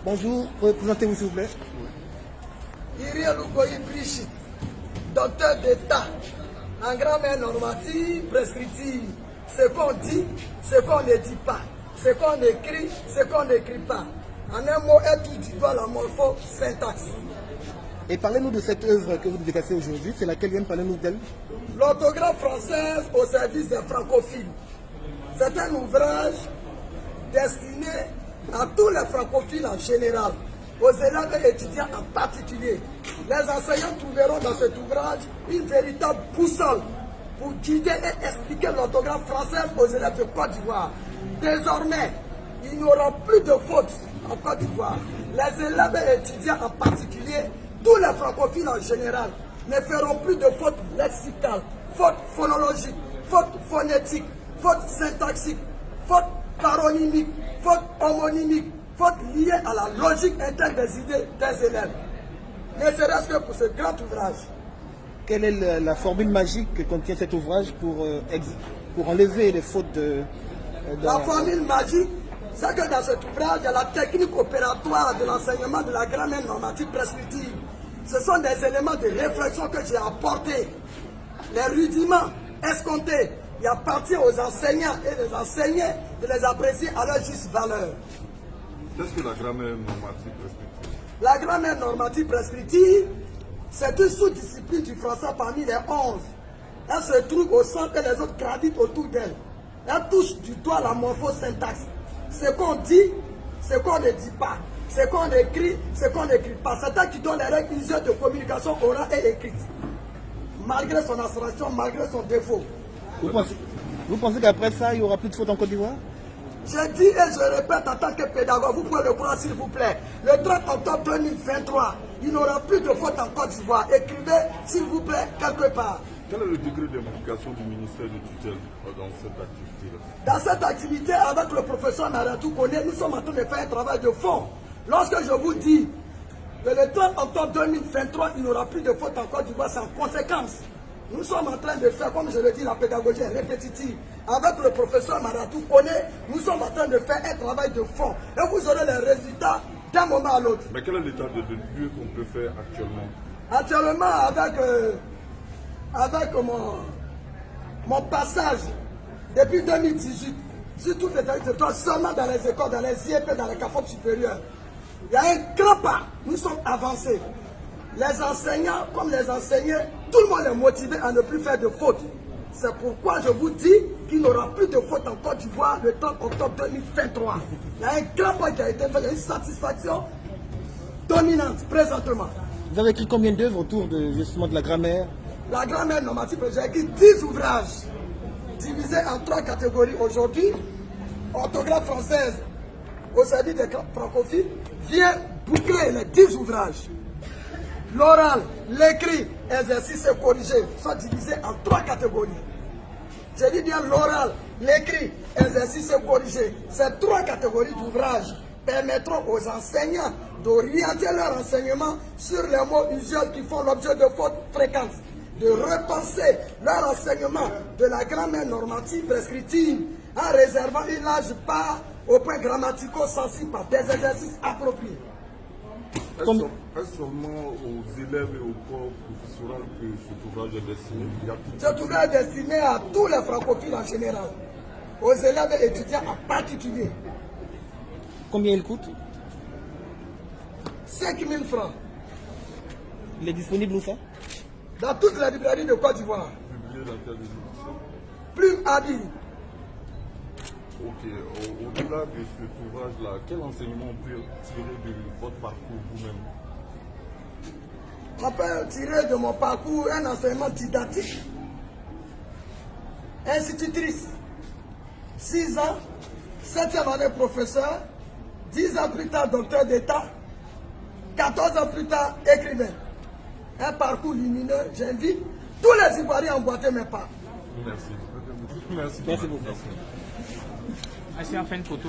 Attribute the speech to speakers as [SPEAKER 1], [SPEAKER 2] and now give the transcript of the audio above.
[SPEAKER 1] Bonjour, présentez-vous s'il vous plaît.
[SPEAKER 2] Iriel Ugoyi Brigitte, docteur d'État, en grammaire normative, prescriptive. Ce qu'on dit, ce qu'on ne dit pas. Ce qu'on écrit, ce qu'on n'écrit pas. En un mot, être du doigt la morpho-syntaxe.
[SPEAKER 1] Et parlez-nous de cette œuvre que vous dédicacez aujourd'hui. C'est laquelle vient, parlez-nous d'elle.
[SPEAKER 2] L'orthographe française au service des francophiles. C'est un ouvrage destiné à tous les francophiles en général, aux élèves et étudiants en particulier. Les enseignants trouveront dans cet ouvrage une véritable boussole pour guider et expliquer l'orthographe française aux élèves de Côte d'Ivoire. Désormais, il n'y aura plus de fautes en Côte d'Ivoire. Les élèves et étudiants en particulier, tous les francophiles en général, ne feront plus de fautes lexicales, fautes phonologiques, fautes phonétiques, fautes syntaxiques, fautes paronymiques, fautes homonymiques, fautes liées à la logique interne des idées des élèves. Ne serait-ce que pour ce grand ouvrage.
[SPEAKER 1] Quelle est la formule magique que contient cet ouvrage pour enlever les fautes de
[SPEAKER 2] La formule magique, c'est que dans cet ouvrage, il y a la technique opératoire de l'enseignement de la grammaire normative prescriptive. Ce sont des éléments de réflexion que j'ai apportés. Les rudiments escomptés, il appartient aux enseignants et les enseignants de les apprécier à leur juste valeur.
[SPEAKER 3] Qu'est-ce que la grammaire normative prescriptive?
[SPEAKER 2] La grammaire normative prescriptive, c'est une sous-discipline du français parmi les 11. Elle se trouve au centre et les autres gravitent autour d'elle. Elle touche du doigt la morphosyntaxe. Ce qu'on dit, ce qu'on ne dit pas. Ce qu'on écrit, ce qu'on n'écrit pas. C'est elle qui donne les règles usuelles de communication orale et écrite. Malgré son abstraction, malgré son défaut.
[SPEAKER 1] Vous pensez qu'après ça, il n'y aura plus de fautes en Côte d'Ivoire?
[SPEAKER 2] Je dis et je répète en tant que pédagogue, vous pouvez le croire s'il vous plaît. Le 30 octobre 2023, il n'y aura plus de fautes en Côte d'Ivoire. Écrivez s'il vous plaît quelque part.
[SPEAKER 3] Quel est le degré d'implication du ministère de tutelle dans cette activité-là?
[SPEAKER 2] Dans cette activité, avec le professeur Naratou Kone, nous sommes en train de faire un travail de fond. Lorsque je vous dis que le 30 octobre 2023, il n'y aura plus de fautes en Côte d'Ivoire, c'est en conséquence. Nous sommes en train de faire, comme je le dis, la pédagogie répétitive. Avec le professeur Naratou Kone, nous sommes en train de faire un travail de fond. Et vous aurez les résultats d'un moment à l'autre.
[SPEAKER 3] Mais quel est l'état de lieu qu'on peut faire actuellement?
[SPEAKER 2] Actuellement, avec mon passage depuis 2018 sur toutes les territoires, seulement dans les écoles, dans les IEP, dans les CAFOP supérieurs, il y a un grand pas. Nous sommes avancés. Les enseignants, comme les enseignants, tout le monde est motivé à ne plus faire de fautes. C'est pourquoi je vous dis qu'il n'y aura plus de fautes en Côte d'Ivoire le 30 octobre 2023. Il y a un grand pas qui a été fait, il y a une satisfaction dominante présentement.
[SPEAKER 1] Vous avez écrit combien d'œuvres autour justement de la grammaire?
[SPEAKER 2] La grammaire normative, j'ai écrit 10 ouvrages divisés en 3 catégories aujourd'hui. Orthographe française au service des francophiles vient boucler les 10 ouvrages. L'oral, l'écrit, exercice et corrigé sont divisés en 3 catégories. J'ai dit bien l'oral, l'écrit, exercice et corrigé. Ces 3 catégories d'ouvrages permettront aux enseignants d'orienter leur enseignement sur les mots usuels qui font l'objet de fautes fréquentes, de repenser leur enseignement de la grammaire normative prescriptive en réservant une large part aux points grammaticaux sensibles par des exercices appropriés.
[SPEAKER 3] Est-ce seulement aux élèves et au corps professoral que cet ouvrage est destiné?
[SPEAKER 2] Cet ouvrage est destiné à tous les francophiles en général, aux élèves et étudiants en particulier.
[SPEAKER 1] Combien il coûte?
[SPEAKER 2] 5 000 francs.
[SPEAKER 1] Il est disponible où ça?
[SPEAKER 2] Dans toutes les librairies de Côte d'Ivoire.
[SPEAKER 3] Publié dans quelle édition?
[SPEAKER 2] Plume habile.
[SPEAKER 3] Ok, au-delà de cet ouvrage-là, quel enseignement on peut tirer de votre parcours vous-même?
[SPEAKER 2] On peut tirer de mon parcours un enseignement didactique. Institutrice, 6 ans, 7e année professeur, 10 ans plus tard docteur d'État, 14 ans plus tard écrivain. Un parcours lumineux, j'invite tous les Ivoiriens à emboîter mes pas.
[SPEAKER 3] Merci.
[SPEAKER 1] Merci beaucoup.
[SPEAKER 4] Merci. En fait une photo.